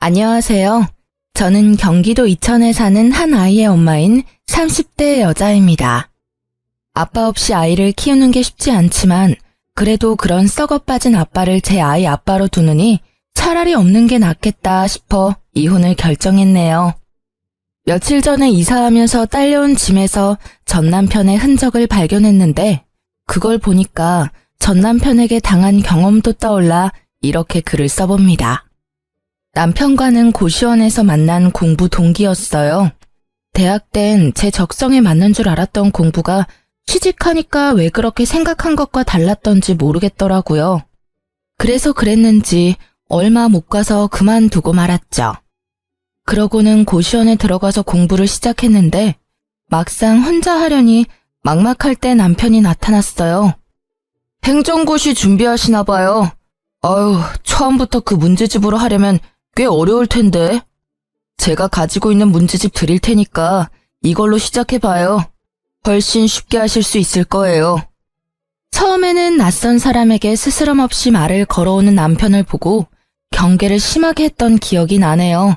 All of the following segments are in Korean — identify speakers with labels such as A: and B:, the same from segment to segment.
A: 안녕하세요. 저는 경기도 이천에 사는 한 아이의 엄마인 30대 여자입니다. 아빠 없이 아이를 키우는 게 쉽지 않지만 그래도 그런 썩어 빠진 아빠를 제 아이 아빠로 두느니 차라리 없는 게 낫겠다 싶어 이혼을 결정했네요. 며칠 전에 이사하면서 딸려온 짐에서 전 남편의 흔적을 발견했는데 그걸 보니까 전 남편에게 당한 경험도 떠올라 이렇게 글을 써봅니다. 남편과는 고시원에서 만난 공부 동기였어요. 대학 땐 제 적성에 맞는 줄 알았던 공부가 취직하니까 왜 그렇게 생각한 것과 달랐던지 모르겠더라고요. 그래서 그랬는지 얼마 못 가서 그만두고 말았죠. 그러고는 고시원에 들어가서 공부를 시작했는데 막상 혼자 하려니 막막할 때 남편이 나타났어요. 행정고시 준비하시나 봐요. 아유, 처음부터 그 문제집으로 하려면 꽤 어려울 텐데. 제가 가지고 있는 문제집 드릴 테니까 이걸로 시작해봐요. 훨씬 쉽게 하실 수 있을 거예요. 처음에는 낯선 사람에게 스스럼 없이 말을 걸어오는 남편을 보고 경계를 심하게 했던 기억이 나네요.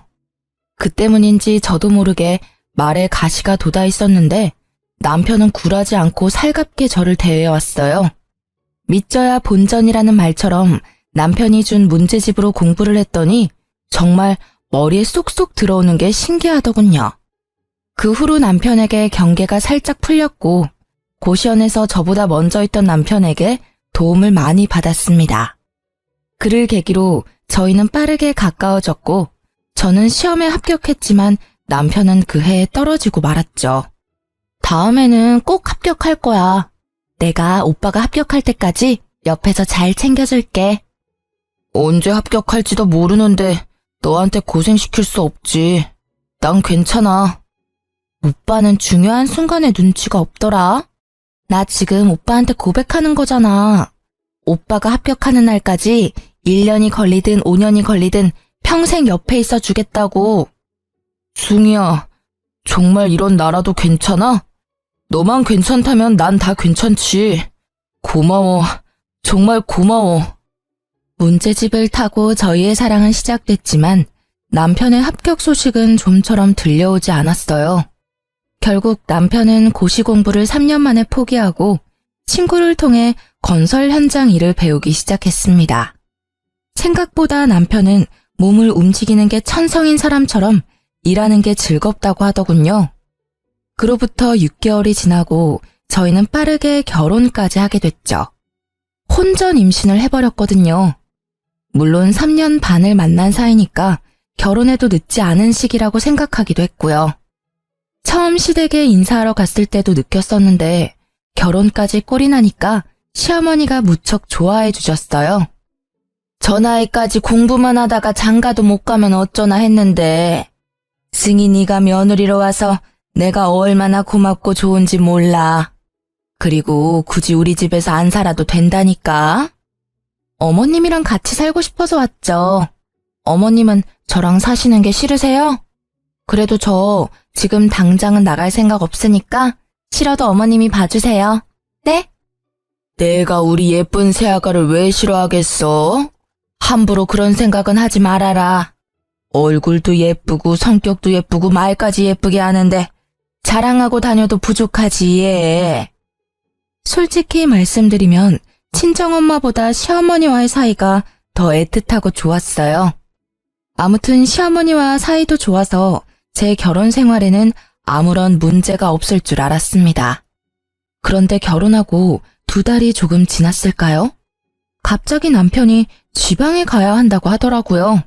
A: 그 때문인지 저도 모르게 말에 가시가 돋아 있었는데 남편은 굴하지 않고 살갑게 저를 대해왔어요. 믿져야 본전이라는 말처럼 남편이 준 문제집으로 공부를 했더니 정말 머리에 쏙쏙 들어오는 게 신기하더군요. 그 후로 남편에게 경계가 살짝 풀렸고 고시원에서 저보다 먼저 있던 남편에게 도움을 많이 받았습니다. 그를 계기로 저희는 빠르게 가까워졌고 저는 시험에 합격했지만 남편은 그 해에 떨어지고 말았죠. 다음에는 꼭 합격할 거야. 내가 오빠가 합격할 때까지 옆에서 잘 챙겨줄게. 언제 합격할지도 모르는데 너한테 고생시킬 수 없지. 난 괜찮아. 오빠는 중요한 순간에 눈치가 없더라. 나 지금 오빠한테 고백하는 거잖아. 오빠가 합격하는 날까지 1년이 걸리든 5년이 걸리든 평생 옆에 있어 주겠다고. 숭이야, 정말 이런 나라도 괜찮아? 너만 괜찮다면 난 다 괜찮지. 고마워. 정말 고마워. 문제집을 타고 저희의 사랑은 시작됐지만 남편의 합격 소식은 좀처럼 들려오지 않았어요. 결국 남편은 고시 공부를 3년 만에 포기하고 친구를 통해 건설 현장 일을 배우기 시작했습니다. 생각보다 남편은 몸을 움직이는 게 천성인 사람처럼 일하는 게 즐겁다고 하더군요. 그로부터 6개월이 지나고 저희는 빠르게 결혼까지 하게 됐죠. 혼전 임신을 해버렸거든요. 물론 3년 반을 만난 사이니까 결혼해도 늦지 않은 시기라고 생각하기도 했고요. 처음 시댁에 인사하러 갔을 때도 느꼈었는데 결혼까지 꼴이 나니까 시어머니가 무척 좋아해 주셨어요. 저 나이까지 공부만 하다가 장가도 못 가면 어쩌나 했는데 승희 네가 며느리로 와서 내가 얼마나 고맙고 좋은지 몰라. 그리고 굳이 우리 집에서 안 살아도 된다니까. 어머님이랑 같이 살고 싶어서 왔죠. 어머님은 저랑 사시는 게 싫으세요? 그래도 저 지금 당장은 나갈 생각 없으니까 싫어도 어머님이 봐주세요. 네? 내가 우리 예쁜 새아가를 왜 싫어하겠어? 함부로 그런 생각은 하지 말아라. 얼굴도 예쁘고 성격도 예쁘고 말까지 예쁘게 하는데 자랑하고 다녀도 부족하지 얘. 솔직히 말씀드리면 친정엄마보다 시어머니와의 사이가 더 애틋하고 좋았어요. 아무튼 시어머니와 사이도 좋아서 제 결혼 생활에는 아무런 문제가 없을 줄 알았습니다. 그런데 결혼하고 2달이 조금 지났을까요? 갑자기 남편이 지방에 가야 한다고 하더라고요.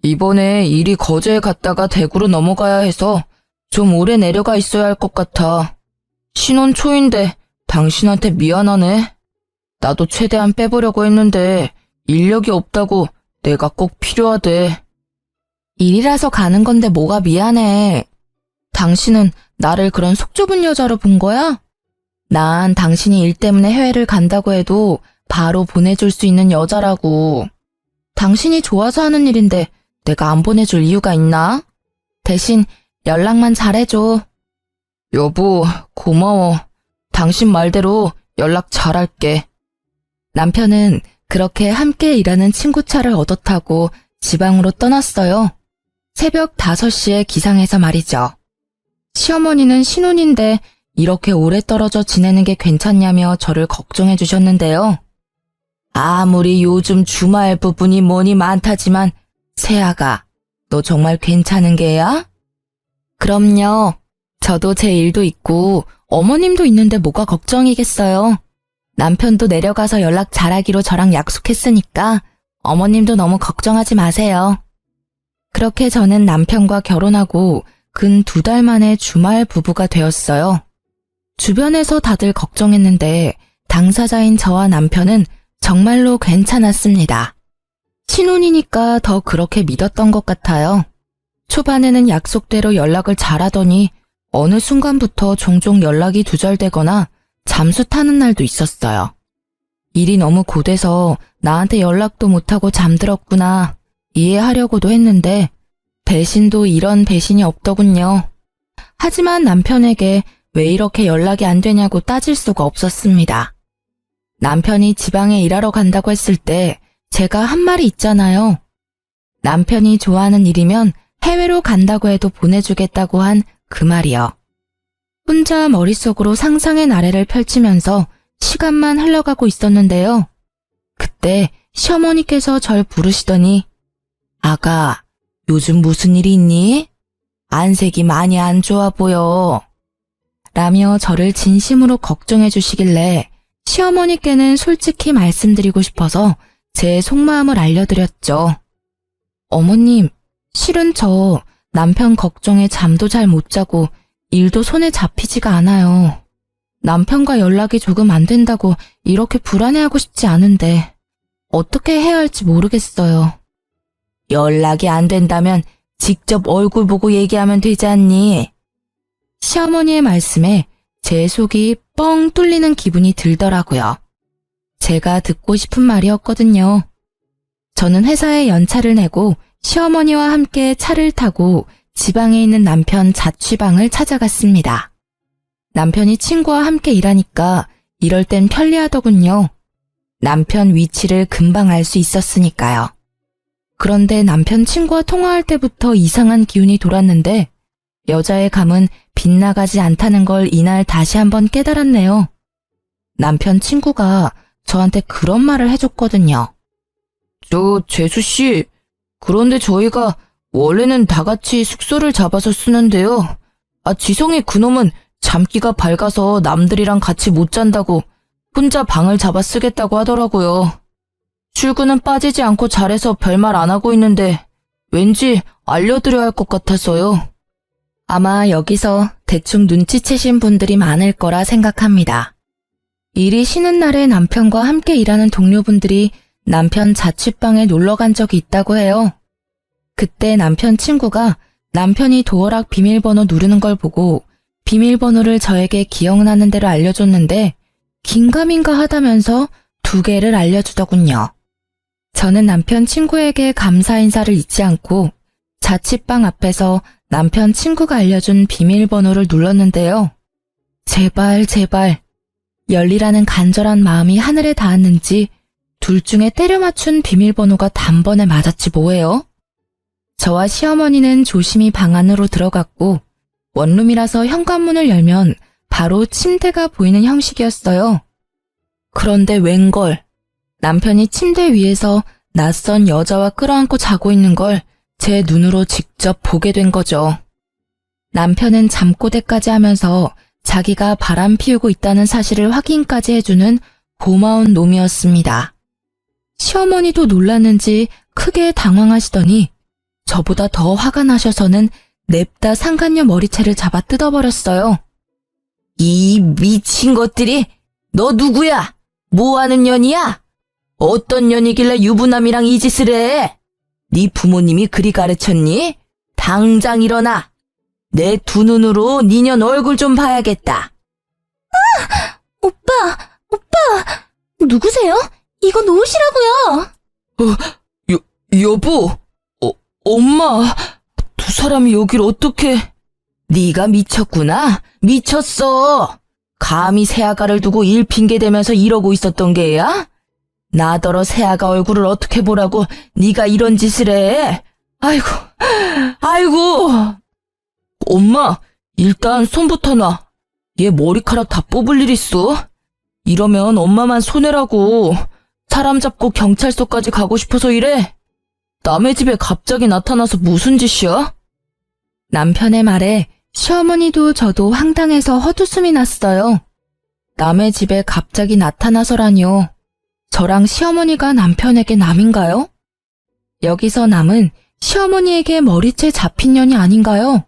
A: 이번에 일이 거제에 갔다가 대구로 넘어가야 해서 좀 오래 내려가 있어야 할 것 같아. 신혼 초인데 당신한테 미안하네. 나도 최대한 빼보려고 했는데 인력이 없다고 내가 꼭 필요하대. 일이라서 가는 건데 뭐가 미안해. 당신은 나를 그런 속 좁은 여자로 본 거야? 난 당신이 일 때문에 해외를 간다고 해도 바로 보내줄 수 있는 여자라고. 당신이 좋아서 하는 일인데 내가 안 보내줄 이유가 있나? 대신 연락만 잘해줘. 여보, 고마워. 당신 말대로 연락 잘할게. 남편은 그렇게 함께 일하는 친구 차를 얻어 타고 지방으로 떠났어요. 새벽 5시에 기상해서 말이죠. 시어머니는 신혼인데 이렇게 오래 떨어져 지내는 게 괜찮냐며 저를 걱정해 주셨는데요. 아무리 요즘 주말 부분이 뭐니 많다지만 세아가 너 정말 괜찮은 게야? 그럼요. 저도 제 일도 있고 어머님도 있는데 뭐가 걱정이겠어요. 남편도 내려가서 연락 잘하기로 저랑 약속했으니까 어머님도 너무 걱정하지 마세요. 그렇게 저는 남편과 결혼하고 근 2달 만에 주말 부부가 되었어요. 주변에서 다들 걱정했는데 당사자인 저와 남편은 정말로 괜찮았습니다. 신혼이니까 더 그렇게 믿었던 것 같아요. 초반에는 약속대로 연락을 잘하더니 어느 순간부터 종종 연락이 두절되거나 잠수 타는 날도 있었어요. 일이 너무 고돼서 나한테 연락도 못하고 잠들었구나 이해하려고도 했는데 배신도 이런 배신이 없더군요. 하지만 남편에게 왜 이렇게 연락이 안 되냐고 따질 수가 없었습니다. 남편이 지방에 일하러 간다고 했을 때 제가 한 말이 있잖아요. 남편이 좋아하는 일이면 해외로 간다고 해도 보내주겠다고 한 그 말이요. 혼자 머릿속으로 상상의 나래를 펼치면서 시간만 흘러가고 있었는데요. 그때 시어머니께서 절 부르시더니 아가, 요즘 무슨 일이 있니? 안색이 많이 안 좋아 보여. 라며 저를 진심으로 걱정해 주시길래 시어머니께는 솔직히 말씀드리고 싶어서 제 속마음을 알려드렸죠. 어머님, 실은 저 남편 걱정에 잠도 잘 못 자고 일도 손에 잡히지가 않아요. 남편과 연락이 조금 안 된다고 이렇게 불안해하고 싶지 않은데 어떻게 해야 할지 모르겠어요. 연락이 안 된다면 직접 얼굴 보고 얘기하면 되지 않니? 시어머니의 말씀에 제 속이 뻥 뚫리는 기분이 들더라고요. 제가 듣고 싶은 말이었거든요. 저는 회사에 연차를 내고 시어머니와 함께 차를 타고 지방에 있는 남편 자취방을 찾아갔습니다. 남편이 친구와 함께 일하니까 이럴 땐 편리하더군요. 남편 위치를 금방 알 수 있었으니까요. 그런데 남편 친구와 통화할 때부터 이상한 기운이 돌았는데 여자의 감은 빗나가지 않다는 걸 이날 다시 한번 깨달았네요. 남편 친구가 저한테 그런 말을 해줬거든요. 재수씨, 그런데 저희가 원래는 다 같이 숙소를 잡아서 쓰는데요. 지성이 그놈은 잠기가 밝아서 남들이랑 같이 못 잔다고 혼자 방을 잡아 쓰겠다고 하더라고요. 출근은 빠지지 않고 잘해서 별말 안 하고 있는데 왠지 알려드려야 할 것 같아서요. 아마 여기서 대충 눈치채신 분들이 많을 거라 생각합니다. 일이 쉬는 날에 남편과 함께 일하는 동료분들이 남편 자취방에 놀러 간 적이 있다고 해요. 그때 남편 친구가 남편이 도어락 비밀번호 누르는 걸 보고 비밀번호를 저에게 기억나는 대로 알려줬는데 긴가민가 하다면서 2개를 알려주더군요. 저는 남편 친구에게 감사 인사를 잊지 않고 자취방 앞에서 남편 친구가 알려준 비밀번호를 눌렀는데요. 제발 열리라는 간절한 마음이 하늘에 닿았는지 둘 중에 때려 맞춘 비밀번호가 단번에 맞았지 뭐예요? 저와 시어머니는 조심히 방 안으로 들어갔고 원룸이라서 현관문을 열면 바로 침대가 보이는 형식이었어요. 그런데 웬걸, 남편이 침대 위에서 낯선 여자와 끌어안고 자고 있는 걸 제 눈으로 직접 보게 된 거죠. 남편은 잠꼬대까지 하면서 자기가 바람 피우고 있다는 사실을 확인까지 해주는 고마운 놈이었습니다. 시어머니도 놀랐는지 크게 당황하시더니 저보다 더 화가 나셔서는 냅다 상간녀 머리채를 잡아 뜯어버렸어요. 이 미친 것들이, 너 누구야? 뭐하는 년이야? 어떤 년이길래 유부남이랑 이 짓을 해? 네 부모님이 그리 가르쳤니? 당장 일어나. 내 2눈으로 니년 얼굴 좀 봐야겠다.
B: 오빠, 누구세요? 이거 놓으시라고요.
A: 여보, 엄마, 2 사람이 여길 어떻게... 네가 미쳤구나. 미쳤어. 감히 새아가를 두고 일 핑계 대면서 이러고 있었던 게야? 나더러 새아가 얼굴을 어떻게 보라고 네가 이런 짓을 해? 아이고, 아이고. 엄마, 일단 손부터 놔. 얘 머리카락 다 뽑을 일 있어? 이러면 엄마만 손해라고. 사람 잡고 경찰서까지 가고 싶어서 이래? 남의 집에 갑자기 나타나서 무슨 짓이야? 남편의 말에 시어머니도 저도 황당해서 헛웃음이 났어요. 남의 집에 갑자기 나타나서라뇨. 저랑 시어머니가 남편에게 남인가요? 여기서 남은 시어머니에게 머리채 잡힌 년이 아닌가요?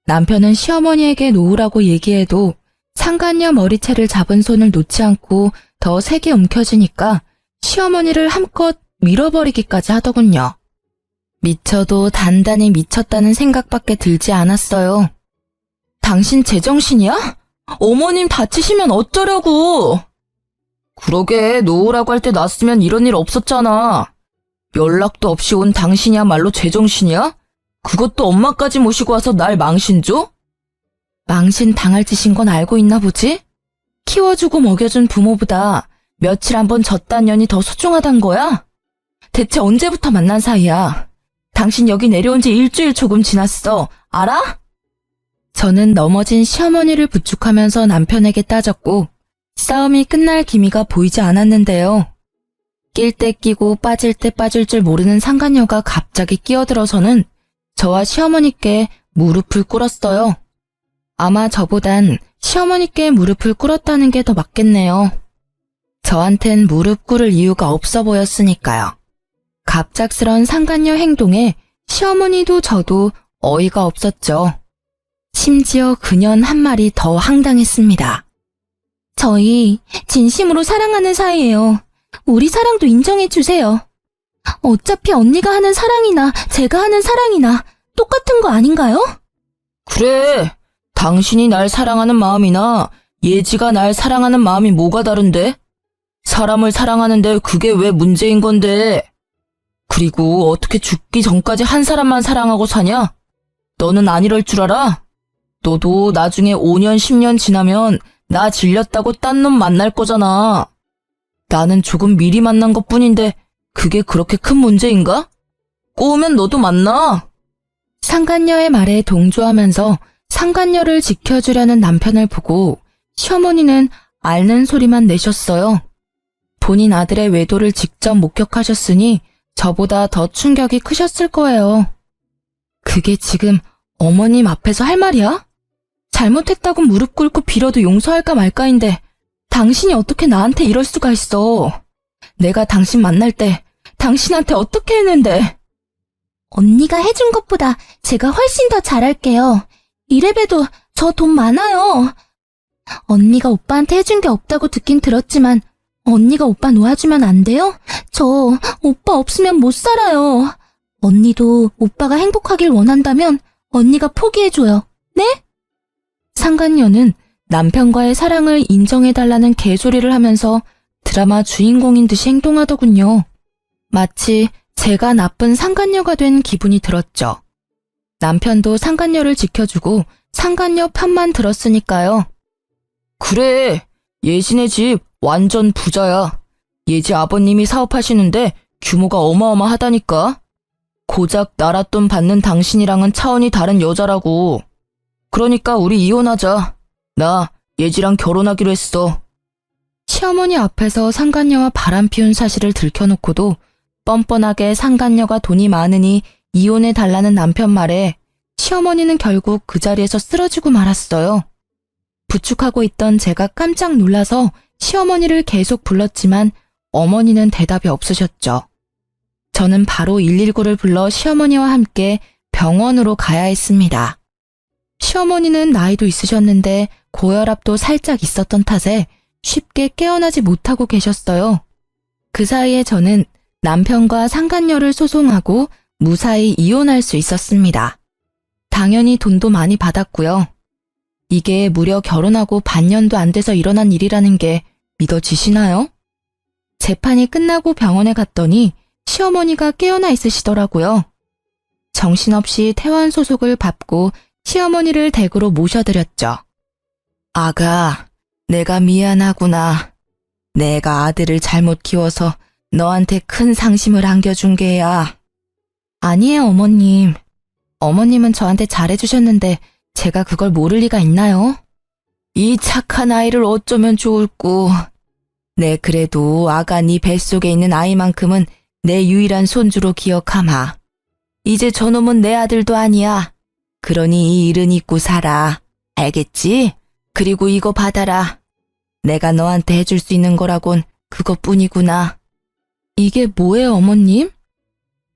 A: 남편은 시어머니에게 놓으라고 얘기해도 상간녀 머리채를 잡은 손을 놓지 않고 더 세게 움켜쥐니까 시어머니를 함껏 밀어버리기까지 하더군요. 미쳐도 단단히 미쳤다는 생각밖에 들지 않았어요. 당신 제정신이야? 어머님 다치시면 어쩌려고? 그러게, 놓으라고 할 때 놨으면 이런 일 없었잖아. 연락도 없이 온 당신이야말로 제정신이야? 그것도 엄마까지 모시고 와서 날 망신 줘? 망신 당할 짓인 건 알고 있나 보지? 키워주고 먹여준 부모보다 며칠 한 번 졌단 년이 더 소중하단 거야? 대체 언제부터 만난 사이야? 당신 여기 내려온 지 일주일 조금 지났어. 알아? 저는 넘어진 시어머니를 부축하면서 남편에게 따졌고 싸움이 끝날 기미가 보이지 않았는데요. 낄 때 끼고 빠질 때 빠질 줄 모르는 상간녀가 갑자기 끼어들어서는 저와 시어머니께 무릎을 꿇었어요. 아마 저보단 시어머니께 무릎을 꿇었다는 게 더 맞겠네요. 저한텐 무릎 꿇을 이유가 없어 보였으니까요. 갑작스런 상간녀 행동에 시어머니도 저도 어이가 없었죠. 심지어 그년 한 말이 더 황당했습니다.
B: 저희 진심으로 사랑하는 사이예요. 우리 사랑도 인정해주세요. 어차피 언니가 하는 사랑이나 제가 하는 사랑이나 똑같은 거 아닌가요?
A: 그래, 당신이 날 사랑하는 마음이나 예지가 날 사랑하는 마음이 뭐가 다른데? 사람을 사랑하는데 그게 왜 문제인 건데? 그리고 어떻게 죽기 전까지 한 사람만 사랑하고 사냐? 너는 안 이럴 줄 알아? 너도 나중에 5년, 10년 지나면 나 질렸다고 딴 놈 만날 거잖아. 나는 조금 미리 만난 것뿐인데 그게 그렇게 큰 문제인가? 꼬우면 너도 만나. 상간녀의 말에 동조하면서 상간녀를 지켜주려는 남편을 보고 시어머니는 앓는 소리만 내셨어요. 본인 아들의 외도를 직접 목격하셨으니 저보다 더 충격이 크셨을 거예요. 그게 지금 어머님 앞에서 할 말이야? 잘못했다고 무릎 꿇고 빌어도 용서할까 말까인데 당신이 어떻게 나한테 이럴 수가 있어. 내가 당신 만날 때 당신한테 어떻게 했는데.
B: 언니가 해준 것보다 제가 훨씬 더 잘할게요. 이래봬도 저 돈 많아요. 언니가 오빠한테 해준 게 없다고 듣긴 들었지만 언니가 오빠 놓아주면 안 돼요? 저 오빠 없으면 못 살아요. 언니도 오빠가 행복하길 원한다면 언니가 포기해줘요. 네? 상간녀는 남편과의 사랑을 인정해달라는 개소리를 하면서 드라마 주인공인 듯이 행동하더군요. 마치 제가 나쁜 상간녀가 된 기분이 들었죠. 남편도 상간녀를 지켜주고 상간녀 편만 들었으니까요. 그래, 예진의 집 완전 부자야. 예지 아버님이 사업하시는데 규모가 어마어마하다니까. 고작 나랏돈 받는 당신이랑은 차원이 다른 여자라고. 그러니까 우리 이혼하자. 나 예지랑 결혼하기로 했어. 시어머니 앞에서 상간녀와 바람 피운 사실을 들켜놓고도 뻔뻔하게 상간녀가 돈이 많으니 이혼해달라는 남편 말에 시어머니는 결국 그 자리에서 쓰러지고 말았어요. 부축하고 있던 제가 깜짝 놀라서 시어머니를 계속 불렀지만 어머니는 대답이 없으셨죠. 저는 바로 119를 불러 시어머니와 함께 병원으로 가야 했습니다. 시어머니는 나이도 있으셨는데 고혈압도 살짝 있었던 탓에 쉽게 깨어나지 못하고 계셨어요. 그 사이에 저는 남편과 상간녀를 소송하고 무사히 이혼할 수 있었습니다. 당연히 돈도 많이 받았고요. 이게 무려 결혼하고 반년도 안 돼서 일어난 일이라는 게 믿어지시나요? 재판이 끝나고 병원에 갔더니 시어머니가 깨어나 있으시더라고요. 정신없이 퇴원 소속을 밟고 시어머니를 댁으로 모셔드렸죠. 아가, 내가 미안하구나.
A: 내가 아들을 잘못 키워서 너한테 큰 상심을 안겨준 게야.
B: 아니에요, 어머님. 어머님은 저한테 잘해주셨는데 제가 그걸 모를 리가 있나요?
A: 이 착한 아이를 어쩌면 좋을꼬. 내 그래도 아가 네 뱃속에 있는 아이만큼은 내 유일한 손주로 기억하마. 이제 저놈은 내 아들도 아니야. 그러니 이 일은 잊고 살아. 알겠지? 그리고 이거 받아라. 내가 너한테 해줄 수 있는 거라곤 그것뿐이구나.
B: 이게 뭐예요, 어머님?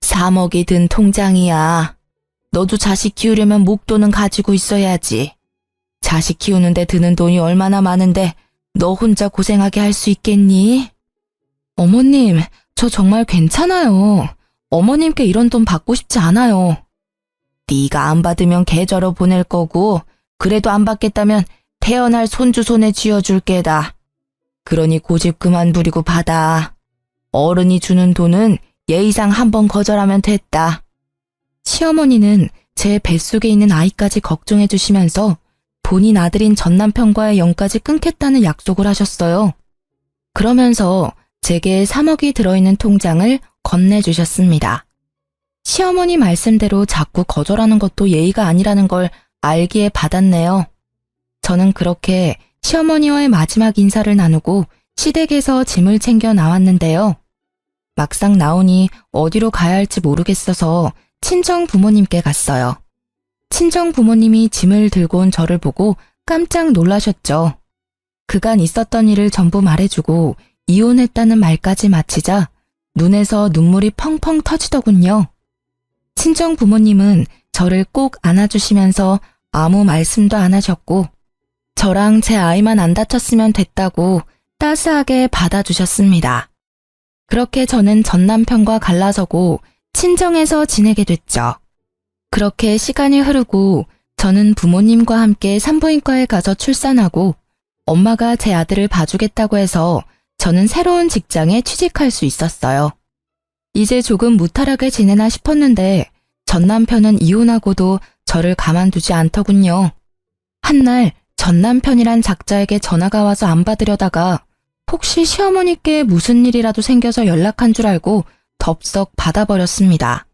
A: 3억이 든 통장이야. 너도 자식 키우려면 목돈은 가지고 있어야지. 자식 키우는데 드는 돈이 얼마나 많은데 너 혼자 고생하게 할 수 있겠니?
B: 어머님, 저 정말 괜찮아요. 어머님께 이런 돈 받고 싶지 않아요.
A: 네가 안 받으면 계좌로 보낼 거고 그래도 안 받겠다면 태어날 손주 손에 쥐어줄 게다. 그러니 고집 그만 부리고 받아. 어른이 주는 돈은 예의상 한 번 거절하면 됐다.
B: 시어머니는 제 뱃속에 있는 아이까지 걱정해 주시면서 본인 아들인 전 남편과의 연까지 끊겠다는 약속을 하셨어요. 그러면서 제게 3억이 들어있는 통장을 건네주셨습니다. 시어머니 말씀대로 자꾸 거절하는 것도 예의가 아니라는 걸 알기에 받았네요. 저는 그렇게 시어머니와의 마지막 인사를 나누고 시댁에서 짐을 챙겨 나왔는데요. 막상 나오니 어디로 가야 할지 모르겠어서 친정 부모님께 갔어요. 친정 부모님이 짐을 들고 온 저를 보고 깜짝 놀라셨죠. 그간 있었던 일을 전부 말해주고 이혼했다는 말까지 마치자 눈에서 눈물이 펑펑 터지더군요. 친정 부모님은 저를 꼭 안아주시면서 아무 말씀도 안 하셨고 저랑 제 아이만 안 다쳤으면 됐다고 따스하게 받아주셨습니다. 그렇게 저는 전 남편과 갈라서고 친정에서 지내게 됐죠. 그렇게 시간이 흐르고 저는 부모님과 함께 산부인과에 가서 출산하고 엄마가 제 아들을 봐주겠다고 해서 저는 새로운 직장에 취직할 수 있었어요. 이제 조금 무탈하게 지내나 싶었는데 전 남편은 이혼하고도 저를 가만두지 않더군요. 한날 전 남편이란 작자에게 전화가 와서 안 받으려다가 혹시 시어머니께 무슨 일이라도 생겨서 연락한 줄 알고 덥석 받아버렸습니다.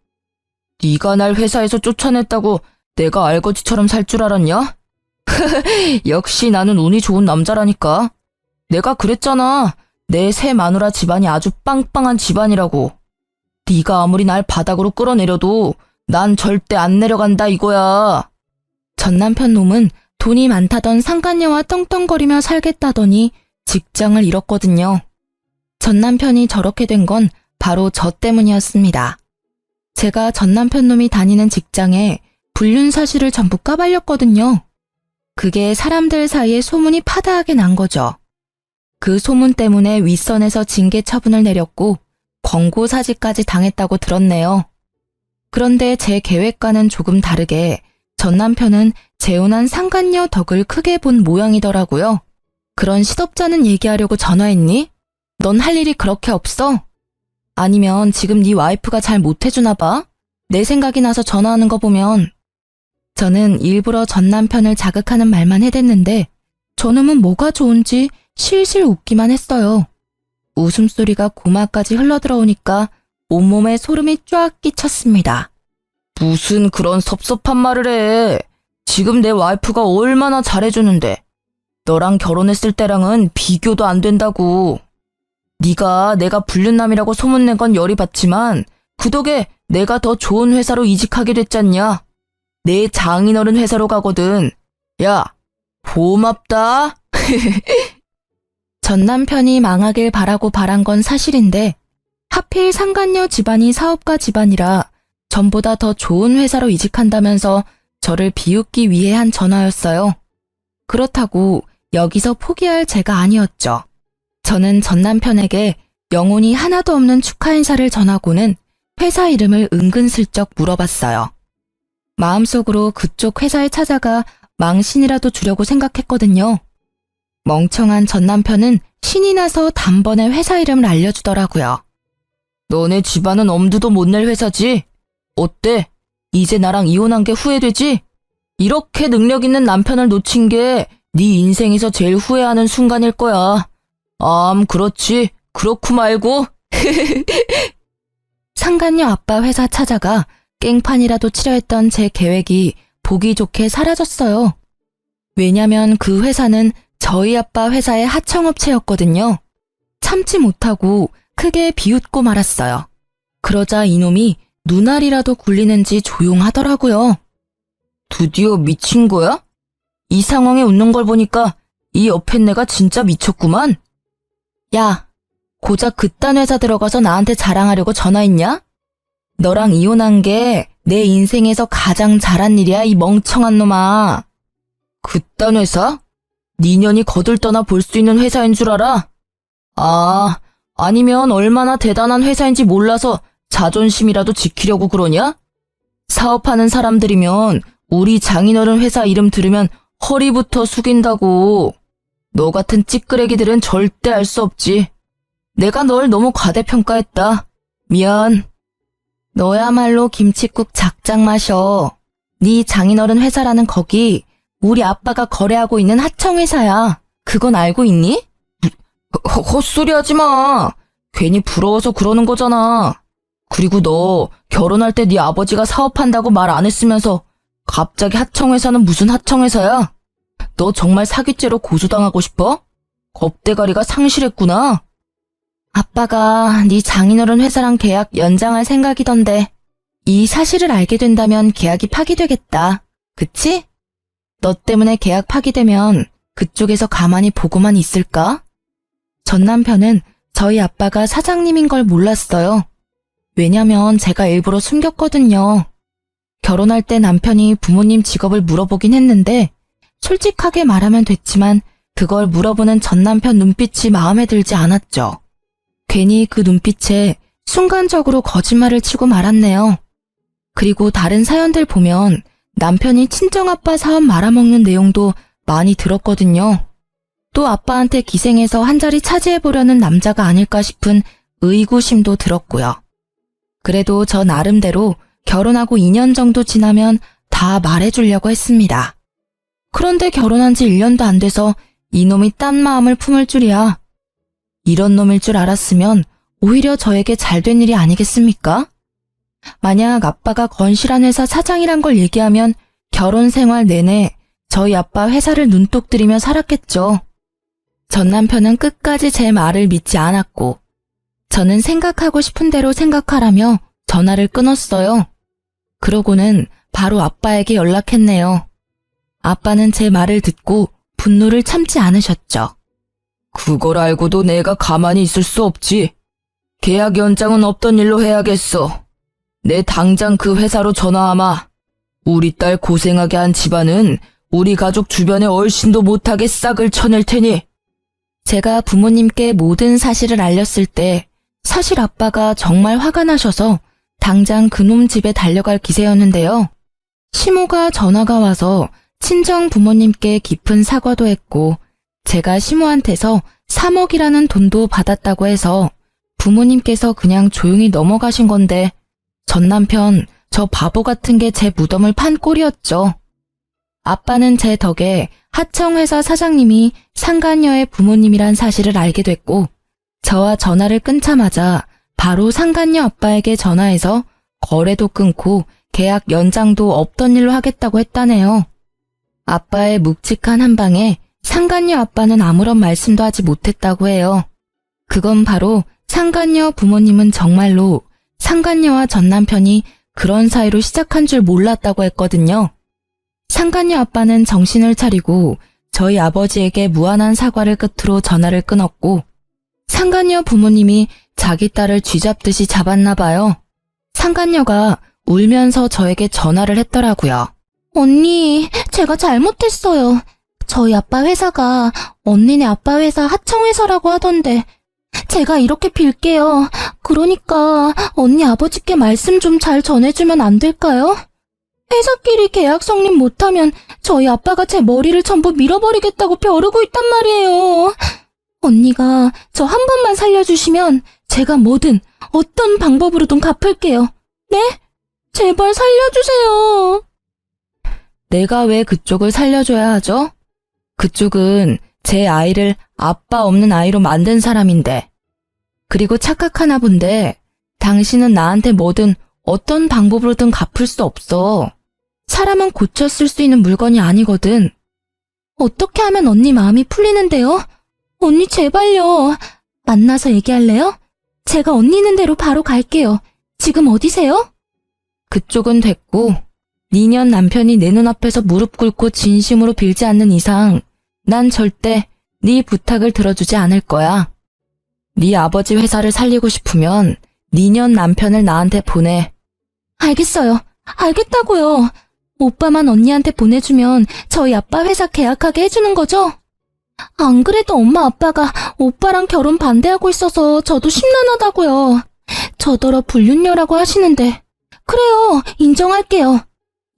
A: 네가 날 회사에서 쫓아냈다고 내가 알거지처럼 살 줄 알았냐? 역시 나는 운이 좋은 남자라니까. 내가 그랬잖아. 내 새 마누라 집안이 아주 빵빵한 집안이라고. 네가 아무리 날 바닥으로 끌어내려도 난 절대 안 내려간다 이거야.
B: 전 남편 놈은 돈이 많다던 상간녀와 떵떵거리며 살겠다더니 직장을 잃었거든요. 전 남편이 저렇게 된 건 바로 저 때문이었습니다. 제가 전 남편 놈이 다니는 직장에 불륜 사실을 전부 까발렸거든요. 그게 사람들 사이에 소문이 파다하게 난 거죠. 그 소문 때문에 윗선에서 징계 처분을 내렸고 권고 사직까지 당했다고 들었네요. 그런데 제 계획과는 조금 다르게 전 남편은 재혼한 상간녀 덕을 크게 본 모양이더라고요. 그런 시덥잖은 얘기하려고 전화했니? 넌 할 일이 그렇게 없어? 아니면 지금 네 와이프가 잘 못해주나 봐? 내 생각이 나서 전화하는 거 보면. 저는 일부러 전 남편을 자극하는 말만 해댔는데 저놈은 뭐가 좋은지 실실 웃기만 했어요. 웃음소리가 고마까지 흘러들어오니까 온몸에 소름이 쫙 끼쳤습니다.
A: 무슨 그런 섭섭한 말을 해. 지금 내 와이프가 얼마나 잘해주는데. 너랑 결혼했을 때랑은 비교도 안 된다고. 네가 내가 불륜남이라고 소문낸 건 열이 받지만 그 덕에 내가 더 좋은 회사로 이직하게 됐잖냐. 내 장인어른 회사로 가거든. 야, 고맙다.
B: 전 남편이 망하길 바라고 바란 건 사실인데 하필 상간녀 집안이 사업가 집안이라 전보다 더 좋은 회사로 이직한다면서 저를 비웃기 위해 한 전화였어요. 그렇다고 여기서 포기할 제가 아니었죠. 저는 전 남편에게 영혼이 하나도 없는 축하 인사를 전하고는 회사 이름을 은근슬쩍 물어봤어요. 마음속으로 그쪽 회사에 찾아가 망신이라도 주려고 생각했거든요. 멍청한 전 남편은 신이 나서 단번에 회사 이름을 알려주더라고요.
A: 너네 집안은 엄두도 못 낼 회사지? 어때? 이제 나랑 이혼한 게 후회되지? 이렇게 능력 있는 남편을 놓친 게 네 인생에서 제일 후회하는 순간일 거야. 그렇지. 그렇고 말고. 상간녀 아빠 회사 찾아가 깽판이라도 치려 했던 제 계획이 보기 좋게 사라졌어요. 왜냐면 그 회사는 저희 아빠 회사의 하청업체였거든요. 참지 못하고 크게 비웃고 말았어요. 그러자 이놈이 눈알이라도 굴리는지 조용하더라고요. 드디어 미친 거야? 이 상황에 웃는 걸 보니까 이 옆에 내가 진짜 미쳤구만. 야, 고작 그딴 회사 들어가서 나한테 자랑하려고 전화했냐? 너랑 이혼한 게 내 인생에서 가장 잘한 일이야, 이 멍청한 놈아. 그딴 회사? 니년이 거들떠나 볼 수 있는 회사인 줄 알아? 아니면 얼마나 대단한 회사인지 몰라서 자존심이라도 지키려고 그러냐? 사업하는 사람들이면 우리 장인어른 회사 이름 들으면 허리부터 숙인다고. 너 같은 찌끄레기들은 절대 알 수 없지. 내가 널 너무 과대평가했다. 미안. 너야말로 김칫국 작작 마셔. 네 장인어른 회사라는 거기 우리 아빠가 거래하고 있는 하청회사야. 그건 알고 있니? 헛소리 하지 마. 괜히 부러워서 그러는 거잖아. 그리고 너 결혼할 때 네 아버지가 사업한다고 말 안 했으면서 갑자기 하청회사는 무슨 하청회사야? 너 정말 사기죄로 고소당하고 싶어? 겁대가리가 상실했구나. 아빠가 네 장인어른 회사랑 계약 연장할 생각이던데 이 사실을 알게 된다면 계약이 파기되겠다. 그치? 너 때문에 계약 파기되면 그쪽에서 가만히 보고만 있을까? 전 남편은 저희 아빠가 사장님인 걸 몰랐어요. 왜냐면 제가 일부러 숨겼거든요. 결혼할 때 남편이 부모님 직업을 물어보긴 했는데 솔직하게 말하면 됐지만 그걸 물어보는 전 남편 눈빛이 마음에 들지 않았죠. 괜히 그 눈빛에 순간적으로 거짓말을 치고 말았네요. 그리고 다른 사연들 보면 남편이 친정아빠 사업 말아먹는 내용도 많이 들었거든요. 또 아빠한테 기생해서 한 자리 차지해보려는 남자가 아닐까 싶은 의구심도 들었고요. 그래도 저 나름대로 결혼하고 2년 정도 지나면 다 말해주려고 했습니다. 그런데 결혼한 지 1년도 안 돼서 이놈이 딴 마음을 품을 줄이야. 이런 놈일 줄 알았으면 오히려 저에게 잘된 일이 아니겠습니까? 만약 아빠가 건실한 회사 사장이란 걸 얘기하면 결혼 생활 내내 저희 아빠 회사를 눈독 들이며 살았겠죠. 전 남편은 끝까지 제 말을 믿지 않았고 저는 생각하고 싶은 대로 생각하라며 전화를 끊었어요. 그러고는 바로 아빠에게 연락했네요. 아빠는 제 말을 듣고 분노를 참지 않으셨죠. 그걸 알고도 내가 가만히 있을 수 없지. 계약 연장은 없던 일로 해야겠어. 내 당장 그 회사로 전화하마. 우리 딸 고생하게 한 집안은 우리 가족 주변에 얼씬도 못하게 싹을 쳐낼 테니. 제가 부모님께 모든 사실을 알렸을 때 사실 아빠가 정말 화가 나셔서 당장 그놈 집에 달려갈 기세였는데요. 시모가 전화가 와서 친정 부모님께 깊은 사과도 했고 제가 시모한테서 3억이라는 돈도 받았다고 해서 부모님께서 그냥 조용히 넘어가신 건데 전 남편 저 바보 같은 게 제 무덤을 판 꼴이었죠. 아빠는 제 덕에 하청회사 사장님이 상간녀의 부모님이란 사실을 알게 됐고 저와 전화를 끊자마자 바로 상간녀 아빠에게 전화해서 거래도 끊고 계약 연장도 없던 일로 하겠다고 했다네요. 아빠의 묵직한 한방에 상간녀 아빠는 아무런 말씀도 하지 못했다고 해요. 그건 바로 상간녀 부모님은 정말로 상간녀와 전 남편이 그런 사이로 시작한 줄 몰랐다고 했거든요. 상간녀 아빠는 정신을 차리고 저희 아버지에게 무한한 사과를 끝으로 전화를 끊었고 상간녀 부모님이 자기 딸을 쥐잡듯이 잡았나 봐요. 상간녀가 울면서 저에게 전화를 했더라고요.
B: 언니, 제가 잘못했어요. 저희 아빠 회사가 언니네 아빠 회사 하청회사라고 하던데 제가 이렇게 빌게요. 그러니까 언니 아버지께 말씀 좀 잘 전해주면 안 될까요? 회사끼리 계약 성립 못하면 저희 아빠가 제 머리를 전부 밀어버리겠다고 벼르고 있단 말이에요. 언니가 저 한 번만 살려주시면 제가 뭐든 어떤 방법으로든 갚을게요. 네? 제발 살려주세요.
A: 내가 왜 그쪽을 살려줘야 하죠? 그쪽은 제 아이를 아빠 없는 아이로 만든 사람인데. 그리고 착각하나 본데 당신은 나한테 뭐든 어떤 방법으로든 갚을 수 없어. 사람은 고쳐 쓸 수 있는 물건이 아니거든.
B: 어떻게 하면 언니 마음이 풀리는데요? 언니 제발요. 만나서 얘기할래요? 제가 언니 있는 대로 바로 갈게요. 지금 어디세요?
A: 그쪽은 됐고 니년 남편이 내 눈앞에서 무릎 꿇고 진심으로 빌지 않는 이상 난 절대 네 부탁을 들어주지 않을 거야. 네 아버지 회사를 살리고 싶으면 니년 남편을 나한테 보내.
B: 알겠어요. 알겠다고요. 오빠만 언니한테 보내주면 저희 아빠 회사 계약하게 해주는 거죠? 안 그래도 엄마 아빠가 오빠랑 결혼 반대하고 있어서 저도 심란하다고요. 저더러 불륜녀라고 하시는데. 그래요. 인정할게요.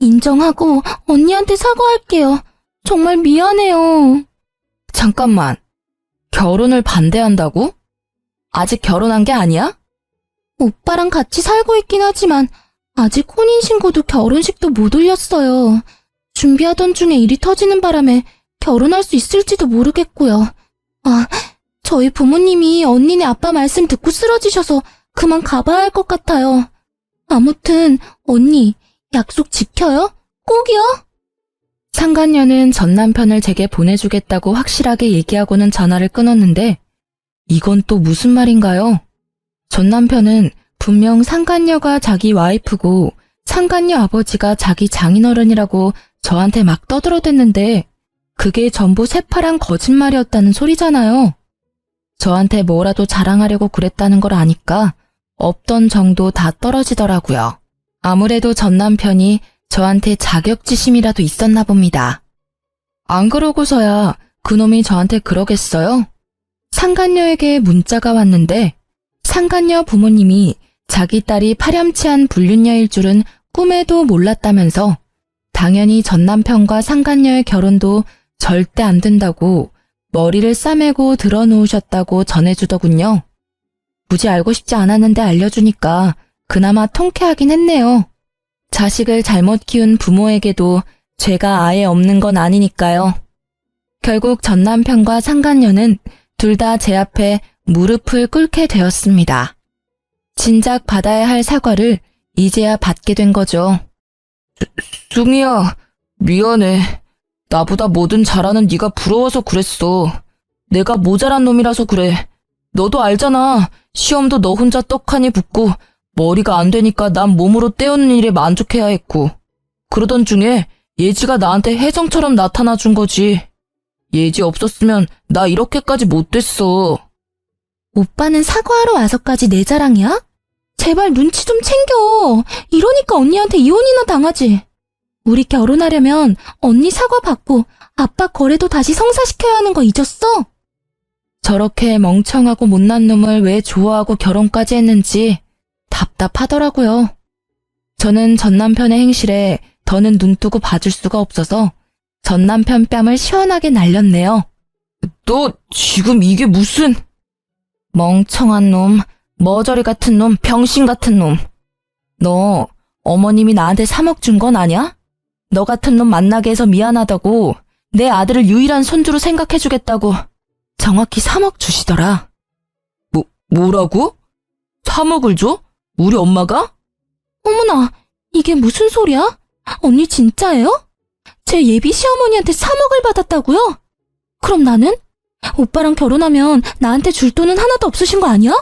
B: 인정하고 언니한테 사과할게요. 정말 미안해요.
A: 잠깐만. 결혼을 반대한다고? 아직 결혼한 게 아니야?
B: 오빠랑 같이 살고 있긴 하지만 아직 혼인신고도 결혼식도 못 올렸어요. 준비하던 중에 일이 터지는 바람에 결혼할 수 있을지도 모르겠고요. 아, 저희 부모님이 언니네 아빠 말씀 듣고 쓰러지셔서 그만 가봐야 할 것 같아요. 아무튼 언니 약속 지켜요? 꼭이요?
A: 상간녀는 전 남편을 제게 보내주겠다고 확실하게 얘기하고는 전화를 끊었는데 이건 또 무슨 말인가요? 전 남편은 분명 상간녀가 자기 와이프고 상간녀 아버지가 자기 장인어른이라고 저한테 막 떠들어댔는데 그게 전부 새파란 거짓말이었다는 소리잖아요. 저한테 뭐라도 자랑하려고 그랬다는 걸 아니까 없던 정도 다 떨어지더라고요. 아무래도 전 남편이 저한테 자격지심이라도 있었나 봅니다. 안 그러고서야 그놈이 저한테 그러겠어요? 상간녀에게 문자가 왔는데 상간녀 부모님이 자기 딸이 파렴치한 불륜녀일 줄은 꿈에도 몰랐다면서 당연히 전 남편과 상간녀의 결혼도 절대 안 된다고 머리를 싸매고 들어놓으셨다고 전해주더군요. 굳이 알고 싶지 않았는데 알려주니까 그나마 통쾌하긴 했네요. 자식을 잘못 키운 부모에게도 죄가 아예 없는 건 아니니까요. 결국 전 남편과 상간녀는 둘 다 제 앞에 무릎을 꿇게 되었습니다. 진작 받아야 할 사과를 이제야 받게 된 거죠. 숭이야, 미안해. 나보다 뭐든 잘하는 네가 부러워서 그랬어. 내가 모자란 놈이라서 그래. 너도 알잖아. 시험도 너 혼자 떡하니 붙고 머리가 안 되니까 난 몸으로 때우는 일에 만족해야 했고 그러던 중에 예지가 나한테 혜성처럼 나타나 준 거지. 예지 없었으면 나 이렇게까지 못 됐어.
B: 오빠는 사과하러 와서까지 내 자랑이야? 제발 눈치 좀 챙겨. 이러니까 언니한테 이혼이나 당하지. 우리 결혼하려면 언니 사과 받고 아빠 거래도 다시 성사시켜야 하는 거 잊었어?
A: 저렇게 멍청하고 못난 놈을 왜 좋아하고 결혼까지 했는지 답답하더라고요. 저는 전 남편의 행실에 더는 눈뜨고 봐줄 수가 없어서 전 남편 뺨을 시원하게 날렸네요. 너 지금 이게 무슨... 멍청한 놈, 머저리 같은 놈, 병신 같은 놈. 너 어머님이 나한테 3억 준 건 아냐? 너 같은 놈 만나게 해서 미안하다고 내 아들을 유일한 손주로 생각해주겠다고 정확히 3억 주시더라. 뭐라고? 3억을 줘? 우리 엄마가?
B: 어머나, 이게 무슨 소리야? 언니 진짜예요? 제 예비 시어머니한테 3억을 받았다고요? 그럼 나는? 오빠랑 결혼하면 나한테 줄 돈은 하나도 없으신 거 아니야?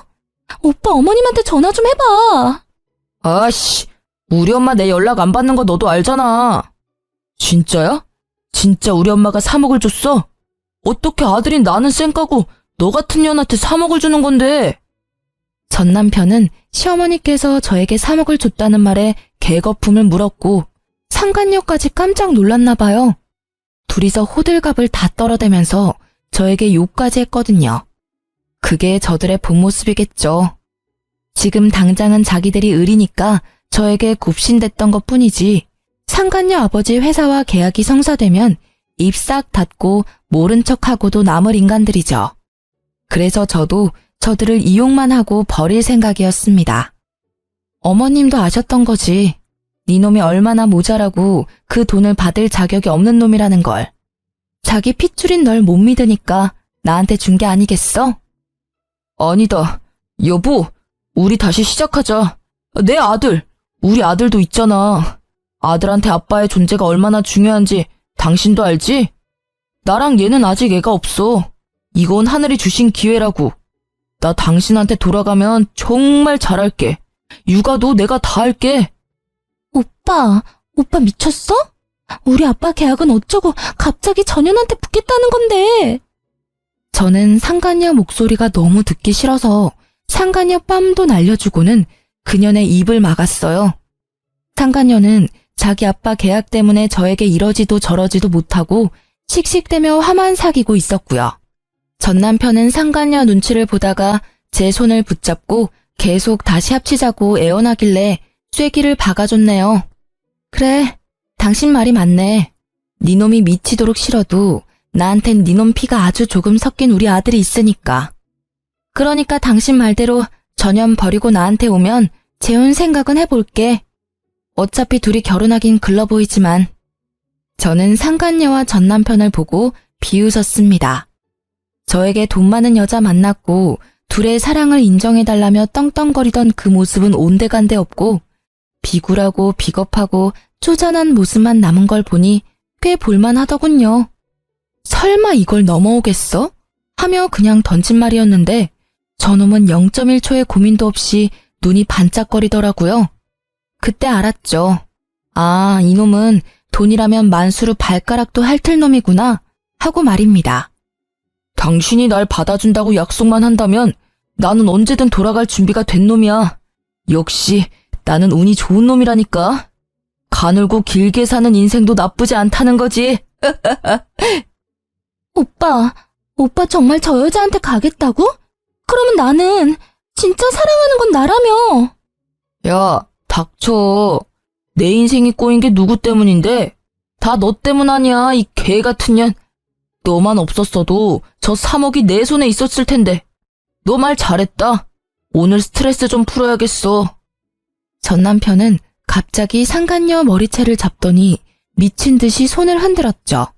B: 오빠 어머님한테 전화 좀 해봐.
A: 아씨, 우리 엄마 내 연락 안 받는 거 너도 알잖아. 진짜야? 진짜 우리 엄마가 3억을 줬어? 어떻게 아들인 나는 쌩까고 너 같은 년한테 3억을 주는 건데? 전 남편은 시어머니께서 저에게 3억을 줬다는 말에 개거품을 물었고 상간녀까지 깜짝 놀랐나 봐요. 둘이서 호들갑을 다 떨어대면서 저에게 욕까지 했거든요. 그게 저들의 본 모습이겠죠. 지금 당장은 자기들이 을이니까 저에게 굽신댔던 것뿐이지 상간녀 아버지 회사와 계약이 성사되면 입 싹 닫고 모른 척하고도 남을 인간들이죠. 그래서 저도 저들을 이용만 하고 버릴 생각이었습니다. 어머님도 아셨던 거지. 네 놈이 얼마나 모자라고 그 돈을 받을 자격이 없는 놈이라는 걸. 자기 핏줄인 널 못 믿으니까 나한테 준 게 아니겠어? 아니다. 여보, 우리 다시 시작하자. 내 아들, 우리 아들도 있잖아. 아들한테 아빠의 존재가 얼마나 중요한지 당신도 알지? 나랑 얘는 아직 애가 없어. 이건 하늘이 주신 기회라고. 나 당신한테 돌아가면 정말 잘할게. 육아도 내가 다 할게.
B: 오빠 미쳤어? 우리 아빠 계약은 어쩌고 갑자기 전현한테 붙겠다는 건데.
A: 저는 상간녀 목소리가 너무 듣기 싫어서 상간녀 뺨도 날려주고는 그년의 입을 막았어요. 상간녀는 자기 아빠 계약 때문에 저에게 이러지도 저러지도 못하고 씩씩대며 화만 사귀고 있었고요. 전 남편은 상간녀 눈치를 보다가 제 손을 붙잡고 계속 다시 합치자고 애원하길래 쐐기를 박아줬네요. 그래, 당신 말이 맞네. 니놈이 미치도록 싫어도 나한텐 니놈 피가 아주 조금 섞인 우리 아들이 있으니까. 그러니까 당신 말대로 전현 버리고 나한테 오면 재혼 생각은 해볼게. 어차피 둘이 결혼하긴 글러 보이지만. 저는 상간녀와 전 남편을 보고 비웃었습니다. 저에게 돈 많은 여자 만났고 둘의 사랑을 인정해달라며 떵떵거리던 그 모습은 온데간데 없고 비굴하고 비겁하고 쪼잔한 모습만 남은 걸 보니 꽤 볼만하더군요. 설마 이걸 넘어오겠어? 하며 그냥 던진 말이었는데 저놈은 0.1초의 고민도 없이 눈이 반짝거리더라고요. 그때 알았죠. 아, 이놈은 돈이라면 만수르 발가락도 핥을 놈이구나 하고 말입니다. 당신이 날 받아준다고 약속만 한다면 나는 언제든 돌아갈 준비가 된 놈이야. 역시 나는 운이 좋은 놈이라니까. 가늘고 길게 사는 인생도 나쁘지 않다는 거지.
B: 오빠 정말 저 여자한테 가겠다고? 그러면 나는 진짜 사랑하는 건 나라며.
A: 야, 닥쳐. 내 인생이 꼬인 게 누구 때문인데? 다 너 때문 아니야, 이 개 같은 년. 너만 없었어도 저 3억이 내 손에 있었을 텐데. 너 말 잘했다. 오늘 스트레스 좀 풀어야겠어. 전 남편은 갑자기 상간녀 머리채를 잡더니 미친 듯이 손을 흔들었죠.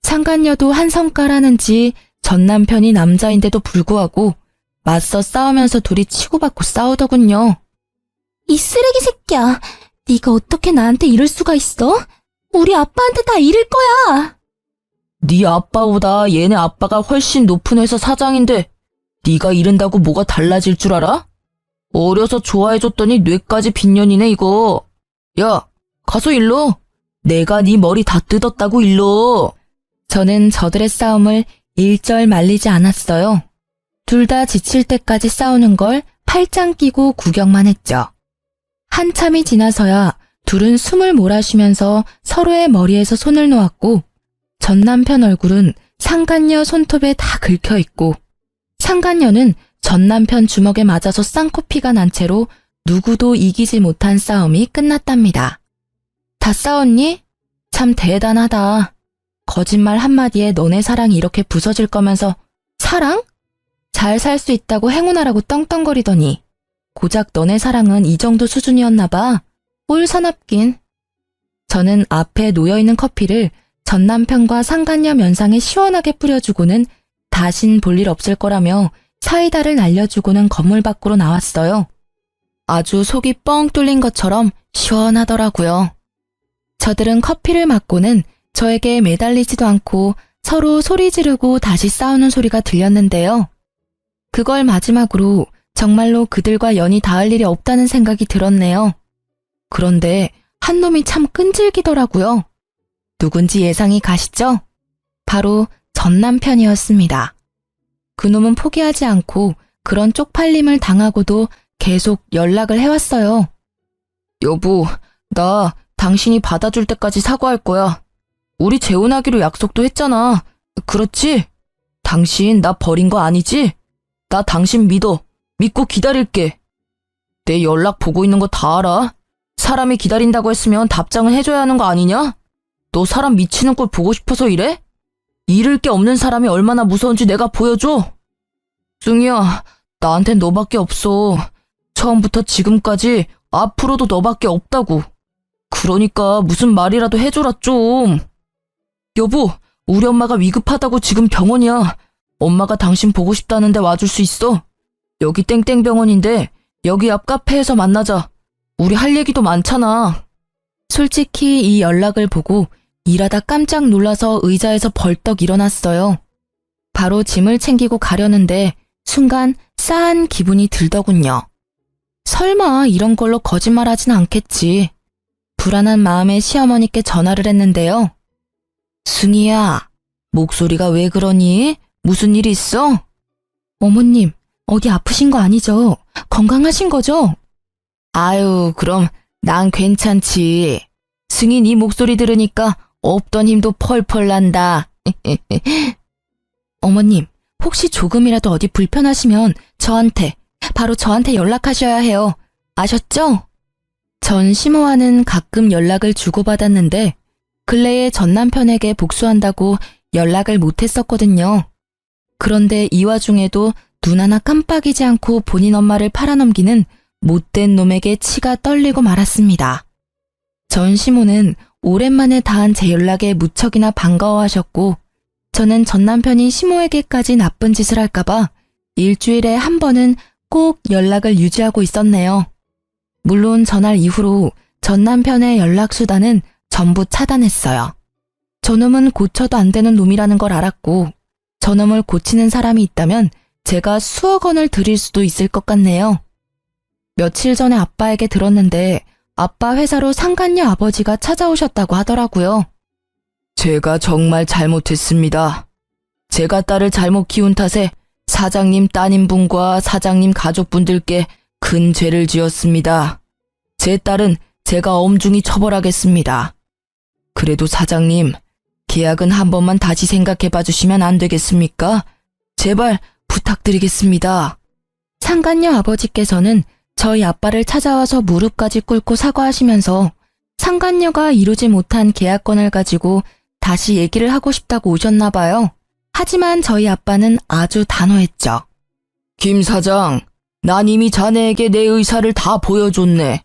A: 상간녀도 한 성깔하는지 전 남편이 남자인데도 불구하고 맞서 싸우면서 둘이 치고받고 싸우더군요.
B: 이 쓰레기 새끼야. 네가 어떻게 나한테 이럴 수가 있어? 우리 아빠한테 다 이를 거야.
A: 네 아빠보다 얘네 아빠가 훨씬 높은 회사 사장인데 네가 이른다고 뭐가 달라질 줄 알아? 어려서 좋아해줬더니 뇌까지 빈년이네 이거. 야, 가서 일러. 내가 네 머리 다 뜯었다고 일러. 저는 저들의 싸움을 일절 말리지 않았어요. 둘 다 지칠 때까지 싸우는 걸 팔짱 끼고 구경만 했죠. 한참이 지나서야 둘은 숨을 몰아쉬면서 서로의 머리에서 손을 놓았고 전 남편 얼굴은 상간녀 손톱에 다 긁혀있고 상간녀는 전 남편 주먹에 맞아서 쌍코피가 난 채로 누구도 이기지 못한 싸움이 끝났답니다. 다 싸웠니? 참 대단하다. 거짓말 한마디에 너네 사랑이 이렇게 부서질 거면서 사랑? 잘 살 수 있다고 행운하라고 떵떵거리더니 고작 너네 사랑은 이 정도 수준이었나 봐. 올 사납긴. 저는 앞에 놓여있는 커피를 전 남편과 상간녀 면상에 시원하게 뿌려주고는 다신 볼 일 없을 거라며 사이다를 날려주고는 건물 밖으로 나왔어요. 아주 속이 뻥 뚫린 것처럼 시원하더라고요. 저들은 커피를 맞고는 저에게 매달리지도 않고 서로 소리 지르고 다시 싸우는 소리가 들렸는데요. 그걸 마지막으로 정말로 그들과 연이 닿을 일이 없다는 생각이 들었네요. 그런데 한 놈이 참 끈질기더라고요. 누군지 예상이 가시죠? 바로 전 남편이었습니다. 그놈은 포기하지 않고 그런 쪽팔림을 당하고도 계속 연락을 해왔어요. 여보, 나 당신이 받아줄 때까지 사과할 거야. 우리 재혼하기로 약속도 했잖아. 그렇지? 당신 나 버린 거 아니지? 나 당신 믿어. 믿고 기다릴게. 내 연락 보고 있는 거 다 알아. 사람이 기다린다고 했으면 답장은 해줘야 하는 거 아니냐? 너 사람 미치는 꼴 보고 싶어서 이래? 잃을 게 없는 사람이 얼마나 무서운지 내가 보여줘. 승희야, 나한텐 너밖에 없어. 처음부터 지금까지 앞으로도 너밖에 없다고. 그러니까 무슨 말이라도 해줘라 좀. 여보, 우리 엄마가 위급하다고 지금 병원이야. 엄마가 당신 보고 싶다는데 와줄 수 있어? 여기 땡땡병원인데 여기 앞 카페에서 만나자. 우리 할 얘기도 많잖아. 솔직히 이 연락을 보고 일하다 깜짝 놀라서 의자에서 벌떡 일어났어요. 바로 짐을 챙기고 가려는데 순간 싸한 기분이 들더군요. 설마 이런 걸로 거짓말하진 않겠지. 불안한 마음에 시어머니께 전화를 했는데요. 승희야, 목소리가 왜 그러니? 무슨 일 있어? 어머님, 어디 아프신 거 아니죠? 건강하신 거죠? 아유, 그럼 난 괜찮지. 승희 네 목소리 들으니까 없던 힘도 펄펄 난다. 어머님, 혹시 조금이라도 어디 불편하시면 바로 저한테 연락하셔야 해요. 아셨죠? 전 시모와는 가끔 연락을 주고받았는데 근래에 전 남편에게 복수한다고 연락을 못했었거든요. 그런데 이 와중에도 눈 하나 깜빡이지 않고 본인 엄마를 팔아넘기는 못된 놈에게 치가 떨리고 말았습니다. 전 시모는 오랜만에 닿은 제 연락에 무척이나 반가워하셨고 저는 전 남편이 시모에게까지 나쁜 짓을 할까봐 일주일에 한 번은 꼭 연락을 유지하고 있었네요. 물론 전날 이후로 전 남편의 연락수단은 전부 차단했어요. 저놈은 고쳐도 안 되는 놈이라는 걸 알았고 저놈을 고치는 사람이 있다면 제가 수억 원을 드릴 수도 있을 것 같네요. 며칠 전에 아빠에게 들었는데 아빠 회사로 상간녀 아버지가 찾아오셨다고 하더라고요. 제가 정말 잘못했습니다. 제가 딸을 잘못 키운 탓에 사장님 따님분과 사장님 가족분들께 큰 죄를 지었습니다. 제 딸은 제가 엄중히 처벌하겠습니다. 그래도 사장님, 계약은 한 번만 다시 생각해 봐주시면 안 되겠습니까? 제발 부탁드리겠습니다. 상간녀 아버지께서는 저희 아빠를 찾아와서 무릎까지 꿇고 사과하시면서 상간녀가 이루지 못한 계약권을 가지고 다시 얘기를 하고 싶다고 오셨나 봐요. 하지만 저희 아빠는 아주 단호했죠. 김 사장, 난 이미 자네에게 내 의사를 다 보여줬네.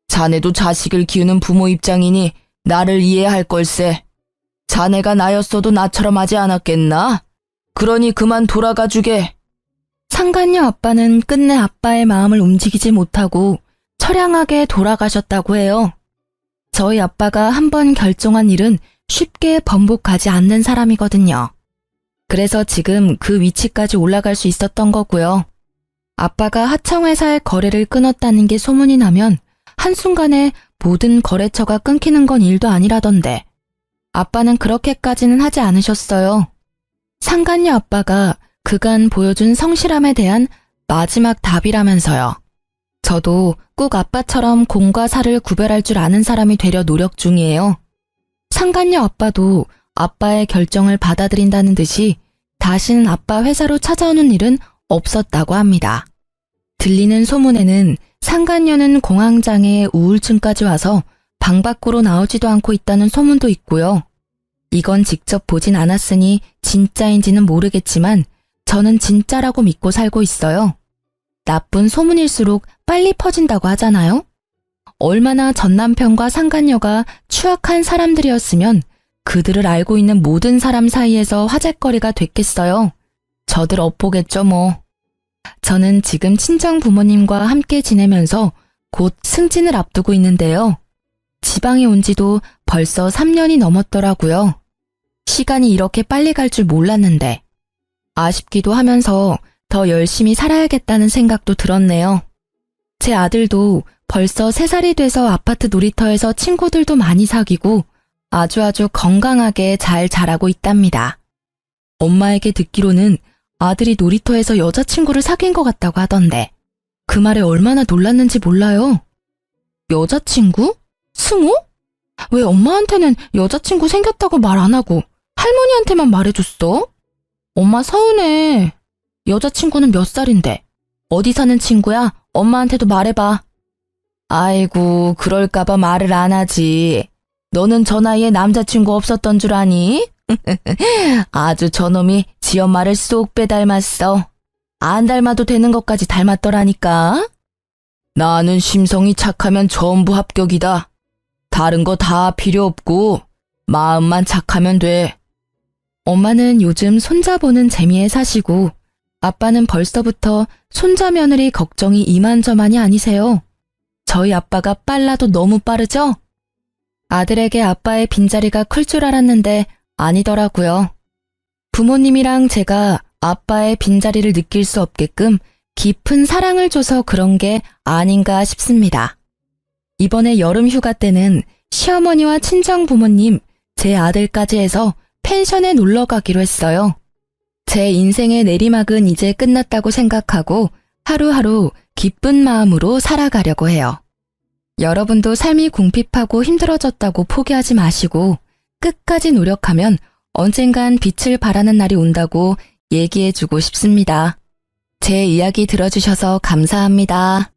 A: 자네도 자식을 키우는 부모 입장이니 나를 이해할 걸세. 자네가 나였어도 나처럼 하지 않았겠나? 그러니 그만 돌아가 주게. 상간녀 아빠는 끝내 아빠의 마음을 움직이지 못하고 처량하게 돌아가셨다고 해요. 저희 아빠가 한번 결정한 일은 쉽게 번복하지 않는 사람이거든요. 그래서 지금 그 위치까지 올라갈 수 있었던 거고요. 아빠가 하청회사의 거래를 끊었다는 게 소문이 나면 한순간에 모든 거래처가 끊기는 건 일도 아니라던데 아빠는 그렇게까지는 하지 않으셨어요. 상간녀 아빠가 그간 보여준 성실함에 대한 마지막 답이라면서요. 저도 꼭 아빠처럼 공과 사를 구별할 줄 아는 사람이 되려 노력 중이에요. 상간녀 아빠도 아빠의 결정을 받아들인다는 듯이 다시는 아빠 회사로 찾아오는 일은 없었다고 합니다. 들리는 소문에는 상간녀는 공황장애 우울증까지 와서 방 밖으로 나오지도 않고 있다는 소문도 있고요. 이건 직접 보진 않았으니 진짜인지는 모르겠지만 저는 진짜라고 믿고 살고 있어요. 나쁜 소문일수록 빨리 퍼진다고 하잖아요? 얼마나 전 남편과 상간녀가 추악한 사람들이었으면 그들을 알고 있는 모든 사람 사이에서 화제거리가 됐겠어요. 저들 엇보겠죠 뭐. 저는 지금 친정 부모님과 함께 지내면서 곧 승진을 앞두고 있는데요. 지방에 온 지도 벌써 3년이 넘었더라고요. 시간이 이렇게 빨리 갈 줄 몰랐는데 아쉽기도 하면서 더 열심히 살아야겠다는 생각도 들었네요. 제 아들도 벌써 3살이 돼서 아파트 놀이터에서 친구들도 많이 사귀고 아주 건강하게 잘 자라고 있답니다. 엄마에게 듣기로는 아들이 놀이터에서 여자친구를 사귄 것 같다고 하던데 그 말에 얼마나 놀랐는지 몰라요. 여자친구? 승우? 왜 엄마한테는 여자친구 생겼다고 말 안 하고 할머니한테만 말해줬어? 엄마 서운해. 여자친구는 몇 살인데? 어디 사는 친구야? 엄마한테도 말해봐. 아이고, 그럴까봐 말을 안 하지. 너는 저 나이에 남자친구 없었던 줄 아니? 아주 저놈이 지 엄마를 쏙 빼닮았어. 안 닮아도 되는 것까지 닮았더라니까. 나는 심성이 착하면 전부 합격이다. 다른 거 다 필요 없고 마음만 착하면 돼. 엄마는 요즘 손자 보는 재미에 사시고 아빠는 벌써부터 손자 며느리 걱정이 이만저만이 아니세요. 저희 아빠가 빨라도 너무 빠르죠? 아들에게 아빠의 빈자리가 클 줄 알았는데 아니더라고요. 부모님이랑 제가 아빠의 빈자리를 느낄 수 없게끔 깊은 사랑을 줘서 그런 게 아닌가 싶습니다. 이번에 여름 휴가 때는 시어머니와 친정 부모님, 제 아들까지 해서 펜션에 놀러 가기로 했어요. 제 인생의 내리막은 이제 끝났다고 생각하고 하루하루 기쁜 마음으로 살아가려고 해요. 여러분도 삶이 궁핍하고 힘들어졌다고 포기하지 마시고 끝까지 노력하면 언젠간 빛을 발하는 날이 온다고 얘기해주고 싶습니다. 제 이야기 들어주셔서 감사합니다.